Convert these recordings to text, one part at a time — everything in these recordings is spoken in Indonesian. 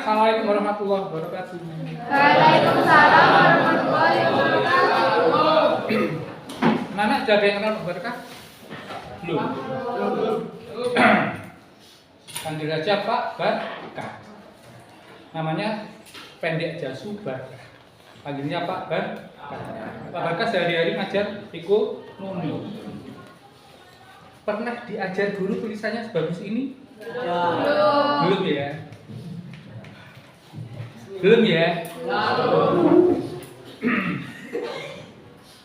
Assalamualaikum warahmatullahi wabarakatuh. Waalaikumsalam warahmatullahi wabarakatuh. Anak-anak sudah ada yang kenal berkah? Belum. Panggil aja Pak Barkah. Namanya pendek aja Subarkah. Panggilnya Pak Barkah. Pak Barkah sehari-hari ngajar ekonomi. Pernah diajar guru tulisannya sebagus ini? Belum ya? Belum ya?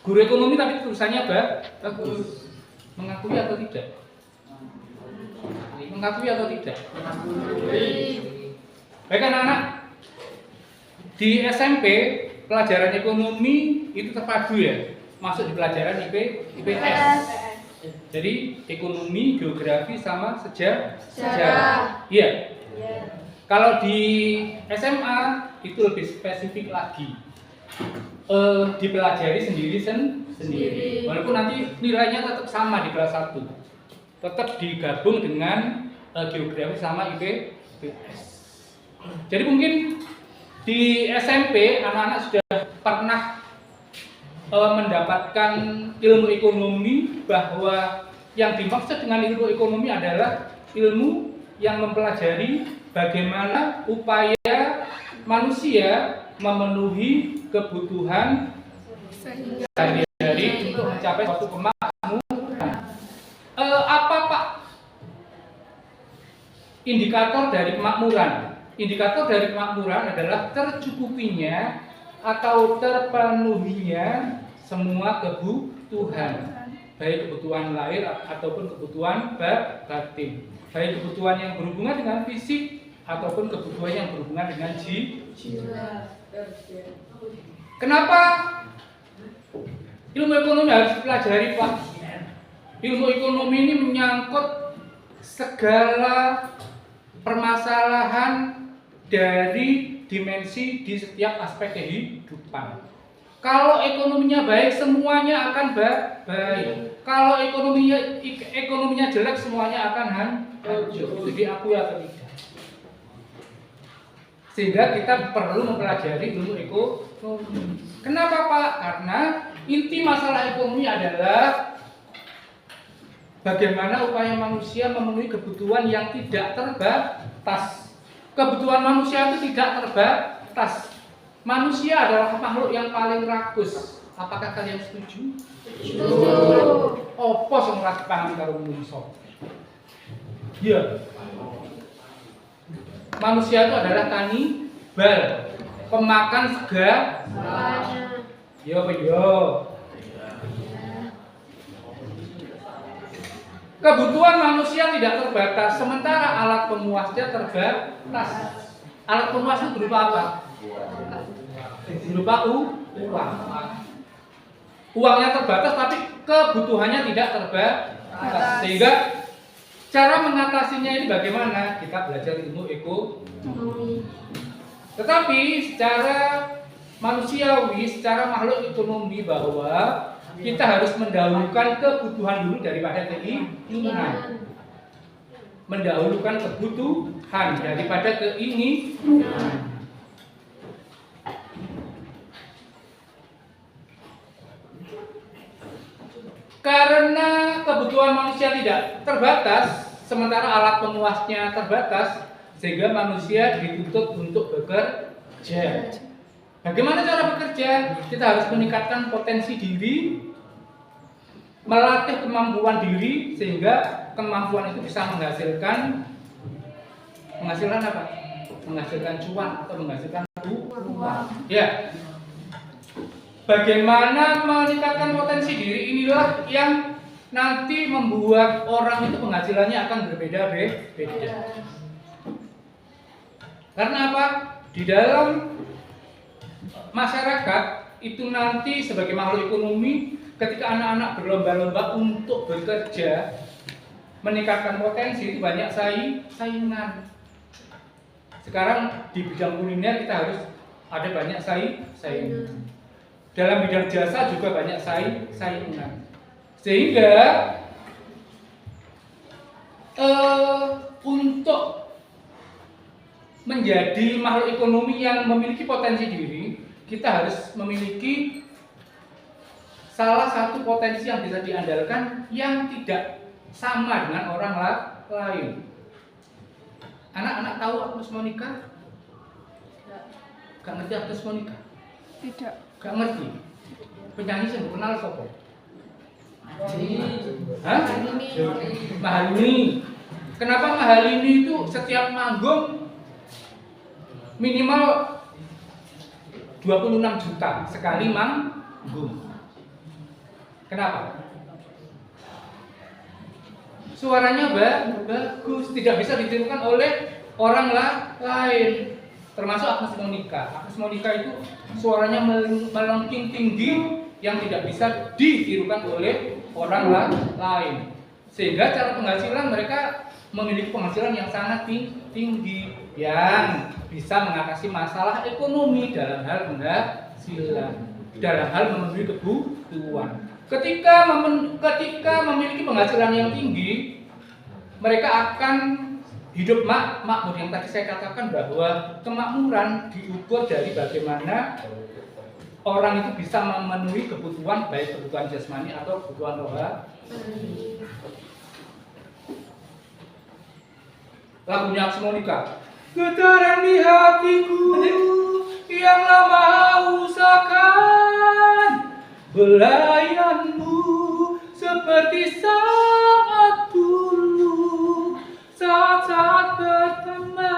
Guru ekonomi tapi tulisannya bagus. Mengakui atau tidak? Mengakui atau tidak? Baik anak-anak, di SMP pelajaran ekonomi itu terpadu ya, masuk di pelajaran IPS. Jadi ekonomi, geografi sama sejarah. Iya. Kalau di SMA itu lebih spesifik lagi, dipelajari sendiri. Walaupun nanti nilainya tetap sama di kelas 1, tetap digabung dengan geografi sama IPS. Jadi mungkin di SMP anak-anak sudah pernah mendapatkan ilmu ekonomi, bahwa yang dimaksud dengan ilmu ekonomi adalah ilmu yang mempelajari bagaimana upaya manusia memenuhi kebutuhan sehari-hari untuk mencapai suatu kemakmuran. Apa Pak indikator dari kemakmuran? Indikator dari kemakmuran adalah tercukupinya atau terpenuhinya semua kebutuhan, baik kebutuhan lahir ataupun kebutuhan batin, baik kebutuhan yang berhubungan dengan fisik ataupun kebutuhan yang berhubungan dengan jiwa. Kenapa ilmu ekonomi harus dipelajari Pak? Ilmu ekonomi ini menyangkut segala permasalahan dari dimensi di setiap aspek kehidupan. Kalau ekonominya baik, semuanya akan baik. Kalau ekonominya jelek, semuanya akan hancur. Jadi aku atau tidak. Sehingga kita perlu mempelajari ilmu ekonomi. Kenapa Pak? Karena inti masalah ekonomi adalah bagaimana upaya manusia memenuhi kebutuhan yang tidak terbatas. Kebutuhan manusia itu tidak terbatas. Manusia adalah makhluk yang paling rakus. Apakah kalian setuju? Setuju. Apa sing ora dipangan karo manusia? Iya. Manusia itu adalah kanibal, pemakan segala. Yo. Kebutuhan manusia tidak terbatas, sementara alat pemuasnya terbatas. Alat pemuas itu berupa apa? Berupa uang. Uangnya terbatas, tapi kebutuhannya tidak terbatas. Sehingga cara mengatasinya ini bagaimana? Kita belajar ilmu ekonomi. Tetapi secara manusiawi, secara makhluk ekonomi bahwa kita harus mendahulukan kebutuhan dulu daripada keinginan. Mendahulukan kebutuhan daripada keinginan. Karena kebutuhan manusia tidak terbatas, sementara alat pemuasnya terbatas, sehingga manusia dituntut untuk bekerja. Bagaimana cara bekerja? Kita harus meningkatkan potensi diri, melatih kemampuan diri, sehingga kemampuan itu bisa menghasilkan apa? Menghasilkan cuan atau menghasilkan uang. Ya. Bagaimana meningkatkan potensi diri inilah yang nanti membuat orang itu penghasilannya akan berbeda-beda. Karena apa? Di dalam masyarakat itu nanti sebagai makhluk ekonomi, ketika anak-anak berlomba-lomba untuk bekerja, meningkatkan potensi, itu banyak saingan. Sekarang di bidang kuliner kita harus ada banyak saingan. Dalam bidang jasa juga banyak saingan. Sehingga untuk menjadi makhluk ekonomi yang memiliki potensi diri, kita harus memiliki salah satu potensi yang bisa diandalkan yang tidak sama dengan orang lain. Anak-anak tahu Agnes Monica? Gak ngerti Agnes Monica? Tidak. Gak ngerti. Penyanyi yang kenal siapa? Hah? Mahalini. Kenapa Mahalini itu setiap manggung minimal 26 juta sekali manggung? Kenapa? Suaranya bagus, tidak bisa ditirukan oleh orang lain. Termasuk Agnes Monica. Agnes Monica itu suaranya melengking tinggi yang tidak bisa ditirukan oleh orang lain. Sehingga cara penghasilan mereka memiliki penghasilan yang sangat tinggi yang bisa mengatasi masalah ekonomi dalam hal penghasilan, dalam hal memenuhi kebutuhan. Ketika memiliki penghasilan yang tinggi, mereka akan hidup makmur. Yang tadi saya katakan bahwa kemakmuran diukur dari bagaimana orang itu bisa memenuhi kebutuhan, baik kebutuhan jasmani atau kebutuhan rohani. Lagunya Agnes Monica. Getaran di hatiku yang lama usahakan belayanmu seperti saat dulu, saat-saat pertama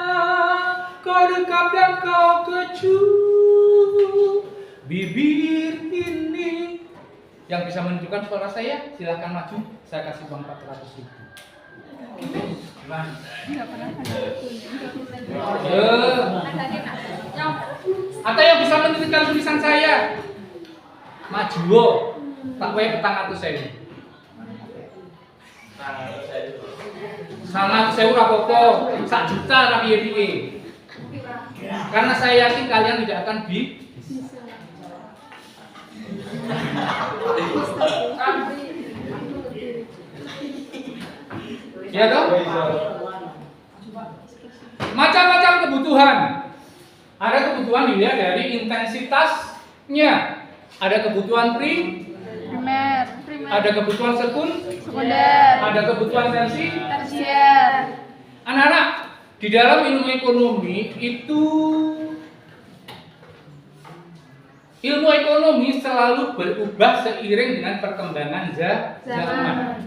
kau dekap dan kau kecup bibir ini. Yang bisa menunjukkan suara saya, silahkan maju. Saya kasih uang 400.000. Atau yang bisa menuliskan tulisan saya, maju, tak wae petang 100.000. Sama sewu rapopo, 1 juta tapi piye. Karena saya yakin kalian tidak akan ya toh? Macam-macam kebutuhan. Ada kebutuhan dilihat dari intensitasnya. Ada kebutuhan Primer. ada kebutuhan Sekunder. ada kebutuhan Tersier. Anak-anak, di dalam ilmu ekonomi itu ilmu ekonomi selalu berubah seiring dengan perkembangan zaman.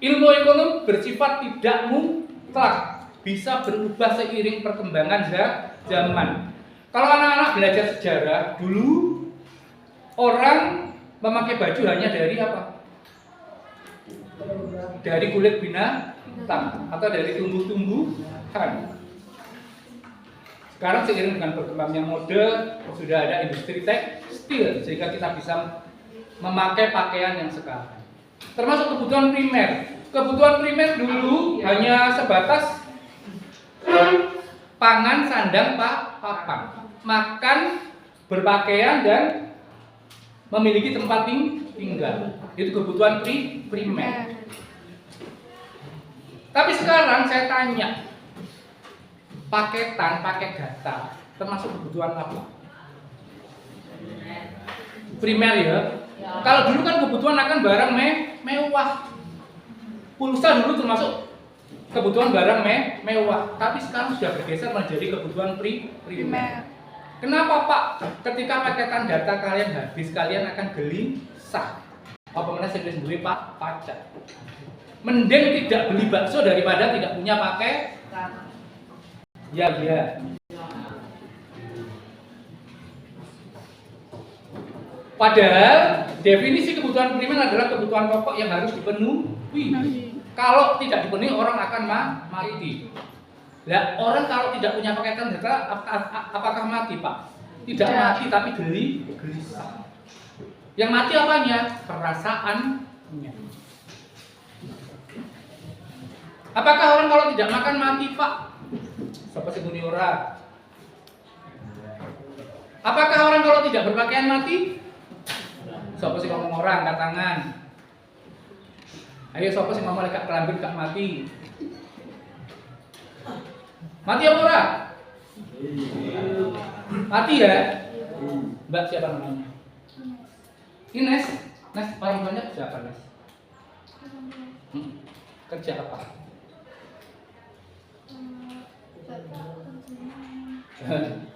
Ilmu ekonomi bersifat tidak mutlak, bisa berubah seiring perkembangan zaman. Kalau anak-anak belajar sejarah, dulu orang memakai baju hanya dari apa? Dari kulit binatang atau dari tumbuh-tumbuhan. Sekarang seiring dengan berkembangnya mode, sudah ada industri tekstil sehingga kita bisa memakai pakaian yang sekarang. Termasuk kebutuhan primer. Kebutuhan primer dulu hanya sebatas pangan, sandang, papan, makan, berpakaian dan memiliki tempat tinggal. Itu kebutuhan primer. Tapi sekarang saya tanya, paket data termasuk kebutuhan apa? Primer ya. Kalau dulu kan kebutuhan akan barang mewah. Pulsa dulu termasuk kebutuhan barang mewah, tapi sekarang sudah bergeser menjadi kebutuhan primer. Kenapa Pak? Ketika paketan data kalian habis, kalian akan gelisah. Apa mana saya sendiri Pak? Pajak. Mending tidak beli bakso daripada tidak punya paketan. Ya. Padahal definisi kebutuhan primer adalah kebutuhan pokok yang harus dipenuhi. Kalau tidak dipenuhi orang akan mati. Lah orang kalau tidak punya paketan data apakah mati Pak? Tidak mati tapi gelisah. Yang mati apanya? Perasaannya. Apakah orang kalau tidak makan mati Pak? Siapa sih muni ora? Apakah orang kalau tidak berpakaian mati? Siapa sih ngomong orang, angkat tangan. Ayo siapa sih ngomong lekat kelambir gak mati? Mati apa ora? Mati ya? Mbak siapa namanya? Ines. Nes, orang tuanya siapa Nes? Kerja apa?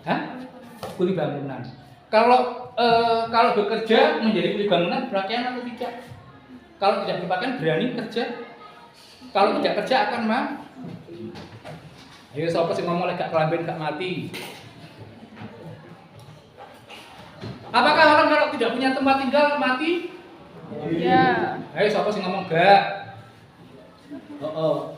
Hah? Kuli bangunan. Kalau bekerja menjadi kuli bangunan berpakaian atau tidak? Kalau tidak berpakaian berani kerja? Kalau tidak kerja akan mati. Ayo siapa sih ngomong gak kelambin gak mati? Apakah orang kalau tidak punya tempat tinggal mati? Ya. Ayo siapa sih ngomong gak?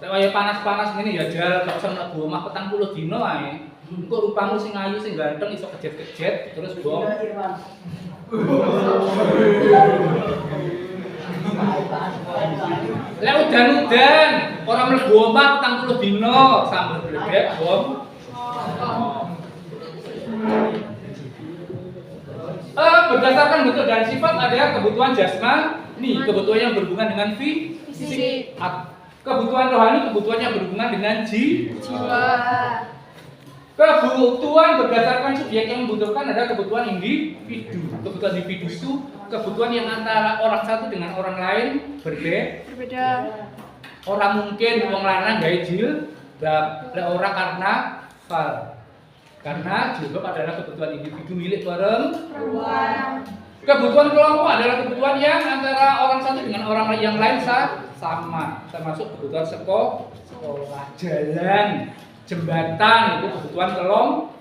Kayak panas-panas gini ya jal gak usah mlebu omah 40 dino ae. Engko rupamu sing ayu sing ganteng iso kejet-kejet terus bom. Lek udan-udan ora mlebu omah 40 dino sambel bledek bom. Berdasarkan bentuk dan sifat ada kebutuhan jasmani, kebutuhan yang berhubungan dengan fisik. Kebutuhan rohani, kebutuhan yang berhubungan dengan jiwa. Kebutuhan berdasarkan subjek yang membutuhkan ada kebutuhan individu. Kebutuhan individu itu kebutuhan yang antara orang satu dengan orang lain berbeda. Orang mungkin wong lanang gawe jilbab, lek ora karena karena jilbab adalah kebutuhan individu milik perempuan. Kebutuhan kelompok adalah kebutuhan yang antara orang satu dengan orang yang lain sama, termasuk kebutuhan sekolah, jalan, jembatan itu kebutuhan kelompok.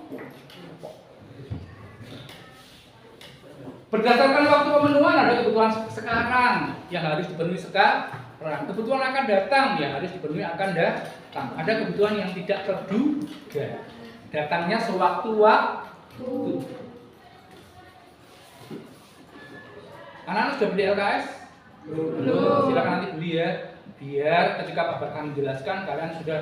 Berdasarkan waktu pemenuhan ada kebutuhan sekarang yang harus dipenuhi sekarang. Kebutuhan akan datang yang harus dipenuhi akan datang. Ada kebutuhan yang tidak terduga. Datangnya sewaktu-waktu. Anak-anak sudah beli LKS? Belum. Silakan nanti beli ya. biar ketika Pak Barkam menjelaskan kalian sudah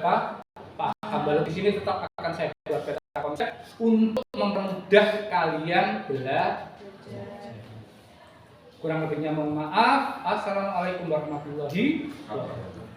paham. Lalu di sini tetap akan saya buat peta konsep untuk mempermudah kalian belajar. Kurang lebihnya mohon maaf. Assalamualaikum warahmatullahi wabarakatuh.